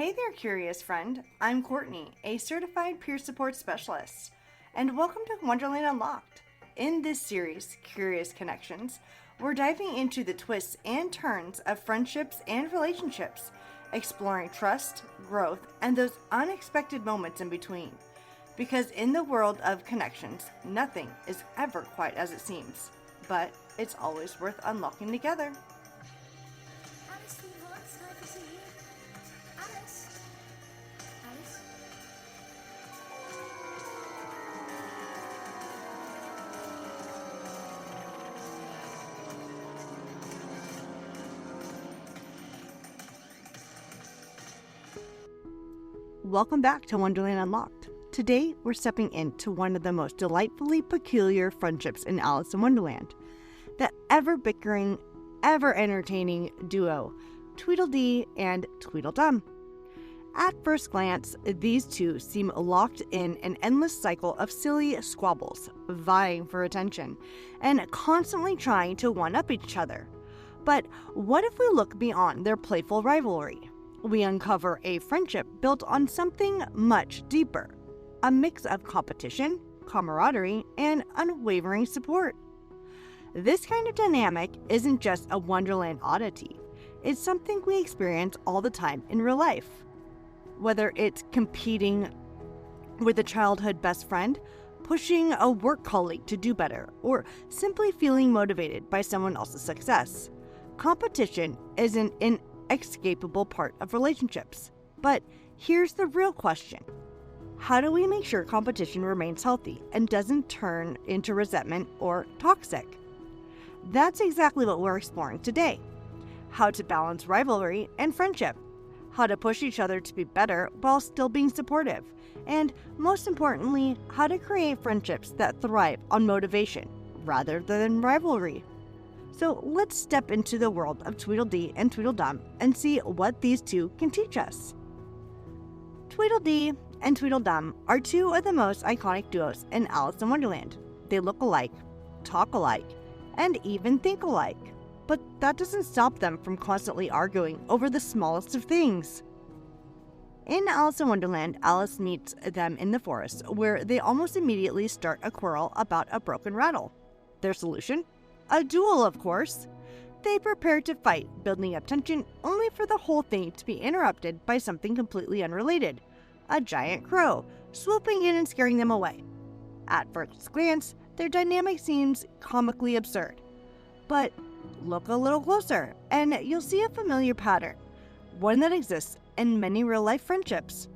Hey there, curious friend. I'm Courtney, a certified peer support specialist, and welcome to Wonderland Unlocked. In this series, Curious Connections, we're diving into the twists and turns of friendships and relationships, exploring trust, growth, and those unexpected moments in between. Because in the world of connections, nothing is ever quite as it seems, but it's always worth unlocking together. Alice, sweetheart, it's nice to see you. Alice. Alice. Welcome back to Wonderland Unlocked. Today, we're stepping into one of the most delightfully peculiar friendships in Alice in Wonderland. The ever-bickering, ever-entertaining duo, Tweedledee and Tweedledum. At first glance, these two seem locked in an endless cycle of silly squabbles, vying for attention, and constantly trying to one-up each other. But what if we look beyond their playful rivalry? We uncover a friendship built on something much deeper. A mix of competition, camaraderie, and unwavering support. This kind of dynamic isn't just a Wonderland oddity. It's something we experience all the time in real life. Whether it's competing with a childhood best friend, pushing a work colleague to do better, or simply feeling motivated by someone else's success. Competition is an inescapable part of relationships. But here's the real question. How do we make sure competition remains healthy and doesn't turn into resentment or toxic? That's exactly what we're exploring today. How to balance rivalry and friendship. How to push each other to be better while still being supportive. And most importantly, how to create friendships that thrive on motivation rather than rivalry. So let's step into the world of Tweedledee and Tweedledum and see what these two can teach us. Tweedledee and Tweedledum are two of the most iconic duos in Alice in Wonderland. They look alike, talk alike, and even think alike. But that doesn't stop them from constantly arguing over the smallest of things. In Alice in Wonderland, Alice meets them in the forest, where they almost immediately start a quarrel about a broken rattle. Their solution? A duel, of course. They prepare to fight, building up tension, only for the whole thing to be interrupted by something completely unrelated. A giant crow, swooping in and scaring them away. At first glance, their dynamic seems comically absurd. But look a little closer, and you'll see a familiar pattern, one that exists in many real-life friendships.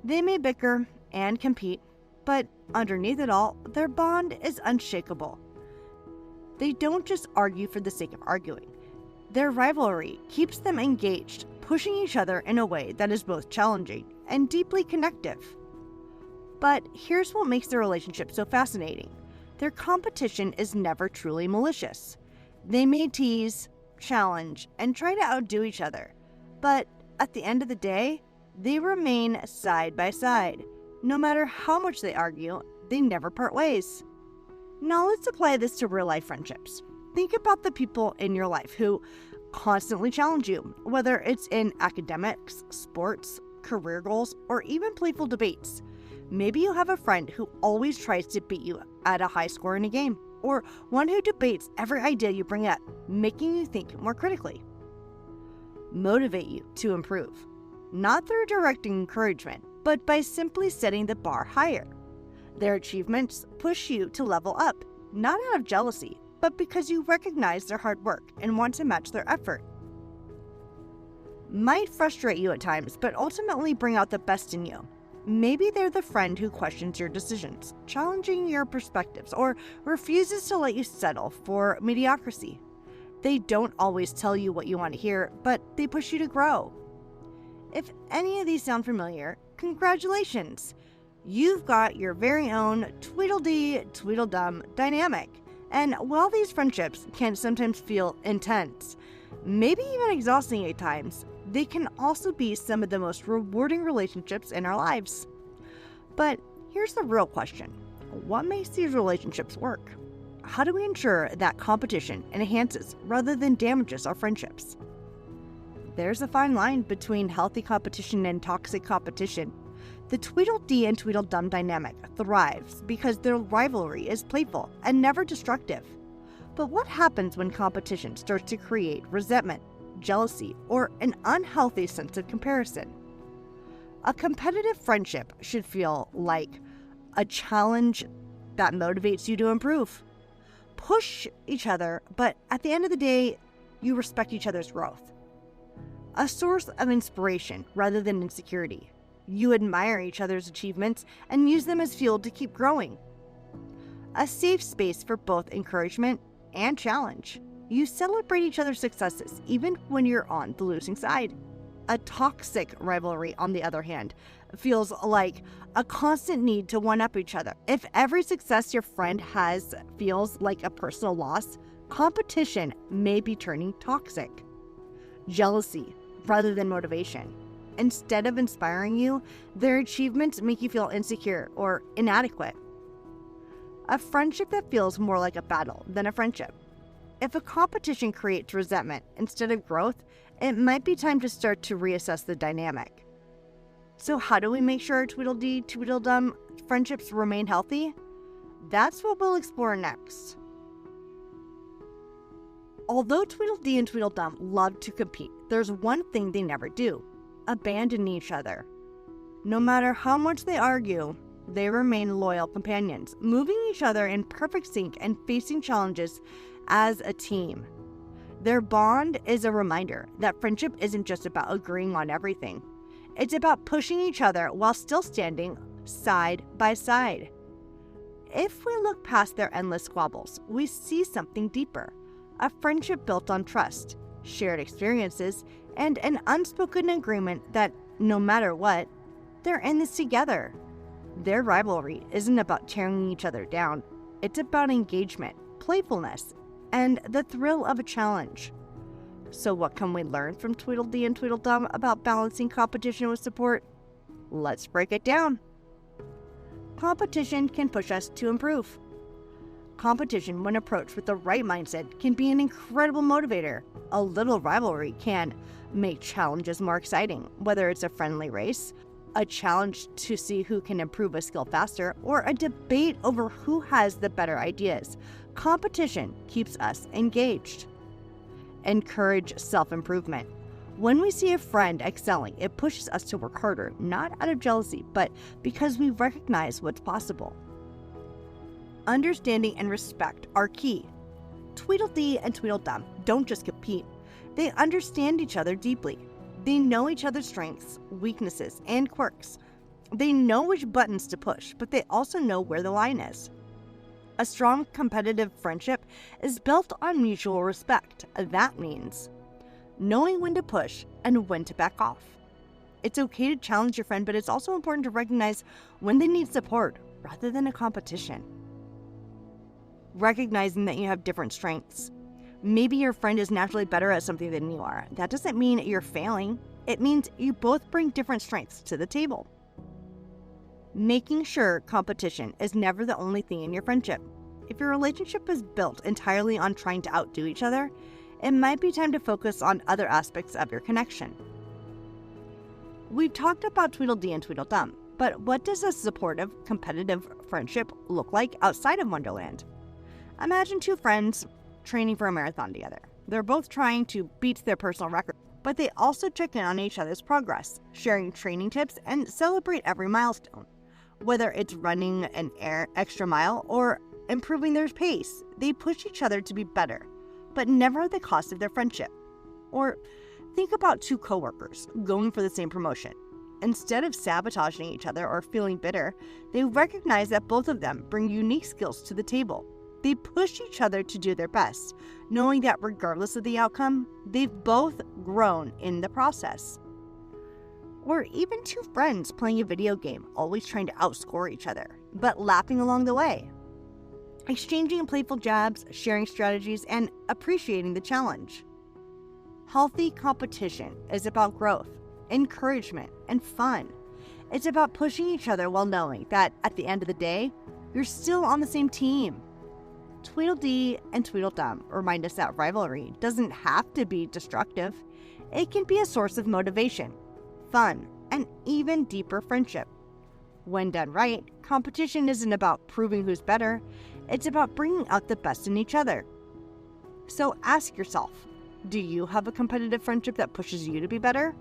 They may bicker and compete, but underneath it all, their bond is unshakable. They don't just argue for the sake of arguing. Their rivalry keeps them engaged, pushing each other in a way that is both challenging and deeply connective. But here's what makes their relationship so fascinating. Their competition is never truly malicious. They may tease, challenge, and try to outdo each other. But at the end of the day, they remain side by side. No matter how much they argue, they never part ways. Now let's apply this to real-life friendships. Think about the people in your life who constantly challenge you, whether it's in academics, sports, career goals, or even playful debates. Maybe you have a friend who always tries to beat you at a high score in a game, or one who debates every idea you bring up, making you think more critically. Motivate you to improve, not through direct encouragement, but by simply setting the bar higher. Their achievements push you to level up, not out of jealousy, but because you recognize their hard work and want to match their effort. Might frustrate you at times, but ultimately bring out the best in you. Maybe they're the friend who questions your decisions, challenging your perspectives, or refuses to let you settle for mediocrity. They don't always tell you what you want to hear, but they push you to grow. If any of these sound familiar, congratulations! You've got your very own Tweedledee, Tweedledum dynamic. And while these friendships can sometimes feel intense, maybe even exhausting at times, they can also be some of the most rewarding relationships in our lives. But here's the real question. What makes these relationships work? How do we ensure that competition enhances rather than damages our friendships? There's a fine line between healthy competition and toxic competition. The Tweedledee and Tweedledum dynamic thrives because their rivalry is playful and never destructive. But what happens when competition starts to create resentment, jealousy, or an unhealthy sense of comparison? A competitive friendship should feel like a challenge that motivates you to improve. Push each other, but at the end of the day, you respect each other's growth. A source of inspiration rather than insecurity. You admire each other's achievements and use them as fuel to keep growing. A safe space for both encouragement and challenge. You celebrate each other's successes even when you're on the losing side. A toxic rivalry, on the other hand, feels like a constant need to one-up each other. If every success your friend has feels like a personal loss, competition may be turning toxic. Jealousy rather than motivation. Instead of inspiring you, their achievements make you feel insecure or inadequate. A friendship that feels more like a battle than a friendship. If a competition creates resentment instead of growth, it might be time to start to reassess the dynamic. So how do we make sure our Tweedledee, Tweedledum friendships remain healthy? That's what we'll explore next. Although Tweedledee and Tweedledum love to compete, there's one thing they never do: abandon each other. No matter how much they argue, they remain loyal companions, moving each other in perfect sync and facing challenges as a team. Their bond is a reminder that friendship isn't just about agreeing on everything. It's about pushing each other while still standing side by side. If we look past their endless squabbles, we see something deeper: a friendship built on trust, shared experiences, and an unspoken agreement that no matter what, they're in this together. Their rivalry isn't about tearing each other down. It's about engagement, playfulness, and the thrill of a challenge. So what can we learn from Tweedledee and Tweedledum about balancing competition with support? Let's break it down. Competition can push us to improve. Competition, when approached with the right mindset, can be an incredible motivator. A little rivalry can make challenges more exciting, whether it's a friendly race, a challenge to see who can improve a skill faster, or a debate over who has the better ideas. Competition keeps us engaged. Encourage self-improvement. When we see a friend excelling, it pushes us to work harder, not out of jealousy, but because we recognize what's possible. Understanding and respect are key. Tweedledee and Tweedledum don't just compete. They understand each other deeply. They know each other's strengths, weaknesses, and quirks. They know which buttons to push, but they also know where the line is. A strong competitive friendship is built on mutual respect. That means knowing when to push and when to back off. It's okay to challenge your friend, but it's also important to recognize when they need support rather than a competition. Recognizing that you have different strengths. Maybe your friend is naturally better at something than you are. That doesn't mean you're failing. It means you both bring different strengths to the table. Making sure competition is never the only thing in your friendship. If your relationship is built entirely on trying to outdo each other, it might be time to focus on other aspects of your connection. We've talked about Tweedledee and Tweedledum, but what does a supportive, competitive friendship look like outside of Wonderland? Imagine two friends training for a marathon together. They're both trying to beat their personal record, but they also check in on each other's progress, sharing training tips, and celebrate every milestone. Whether it's running an extra mile or improving their pace, they push each other to be better, but never at the cost of their friendship. Or think about two coworkers going for the same promotion. Instead of sabotaging each other or feeling bitter, they recognize that both of them bring unique skills to the table. They push each other to do their best, knowing that regardless of the outcome, they've both grown in the process. Or even two friends playing a video game, always trying to outscore each other, but laughing along the way. Exchanging playful jabs, sharing strategies, and appreciating the challenge. Healthy competition is about growth, encouragement, and fun. It's about pushing each other while knowing that at the end of the day, you're still on the same team. Tweedledee and Tweedledum remind us that rivalry doesn't have to be destructive. It can be a source of motivation, fun, and even deeper friendship. When done right, competition isn't about proving who's better, it's about bringing out the best in each other. So ask yourself, do you have a competitive friendship that pushes you to be better?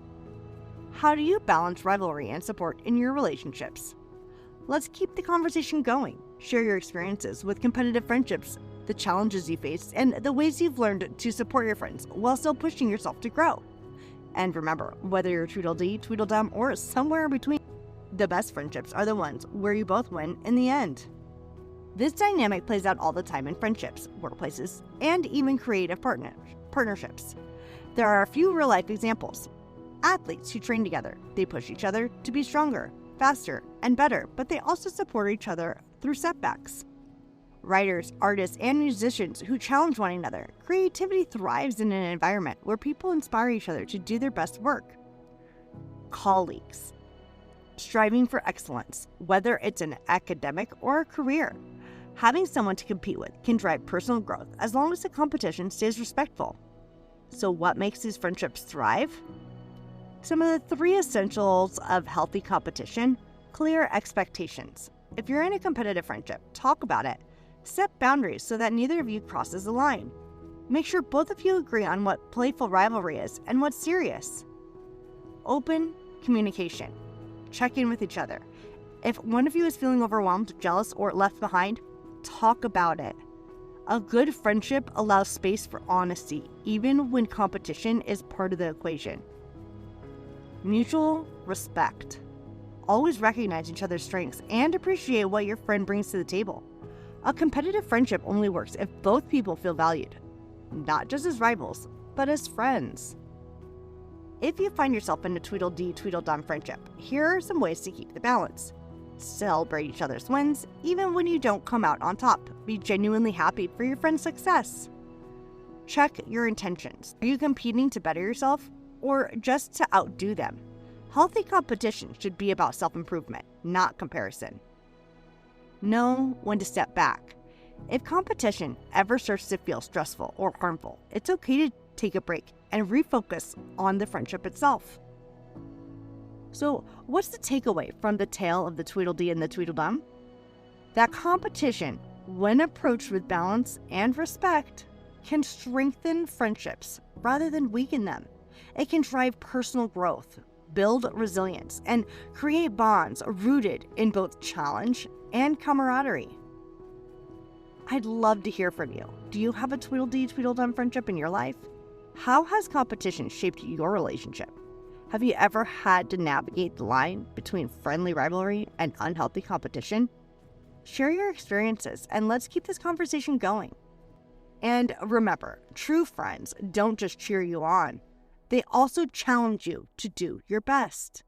How do you balance rivalry and support in your relationships? Let's keep the conversation going. Share your experiences with competitive friendships, the challenges you faced, and the ways you've learned to support your friends while still pushing yourself to grow. And remember, whether you're Tweedledee, Tweedledum, or somewhere in between, the best friendships are the ones where you both win in the end. This dynamic plays out all the time in friendships, workplaces, and even creative partnerships. There are a few real-life examples. Athletes who train together, they push each other to be stronger, faster, and better, but they also support each other through setbacks. Writers, artists, and musicians who challenge one another. Creativity thrives in an environment where people inspire each other to do their best work. Colleagues, striving for excellence, whether it's an academic or a career. Having someone to compete with can drive personal growth as long as the competition stays respectful. So what makes these friendships thrive? Some of the 3 essentials of healthy competition: clear expectations. If you're in a competitive friendship, talk about it. Set boundaries so that neither of you crosses the line. Make sure both of you agree on what playful rivalry is and what's serious. Open communication. Check in with each other. If one of you is feeling overwhelmed, jealous, or left behind, talk about it. A good friendship allows space for honesty, even when competition is part of the equation. Mutual respect. Always recognize each other's strengths and appreciate what your friend brings to the table. A competitive friendship only works if both people feel valued, not just as rivals, but as friends. If you find yourself in a Tweedledee, Tweedledum friendship, here are some ways to keep the balance. Celebrate each other's wins, even when you don't come out on top. Be genuinely happy for your friend's success. Check your intentions. Are you competing to better yourself, or just to outdo them? Healthy competition should be about self-improvement, not comparison. Know when to step back. If competition ever starts to feel stressful or harmful, it's okay to take a break and refocus on the friendship itself. So, what's the takeaway from the tale of the Tweedledee and the Tweedledum? That competition, when approached with balance and respect, can strengthen friendships rather than weaken them. It can drive personal growth, build resilience, and create bonds rooted in both challenge and camaraderie. I'd love to hear from you. Do you have a Tweedledee, Tweedledum friendship in your life? How has competition shaped your relationship? Have you ever had to navigate the line between friendly rivalry and unhealthy competition? Share your experiences and let's keep this conversation going. And remember, true friends don't just cheer you on, they also challenge you to do your best.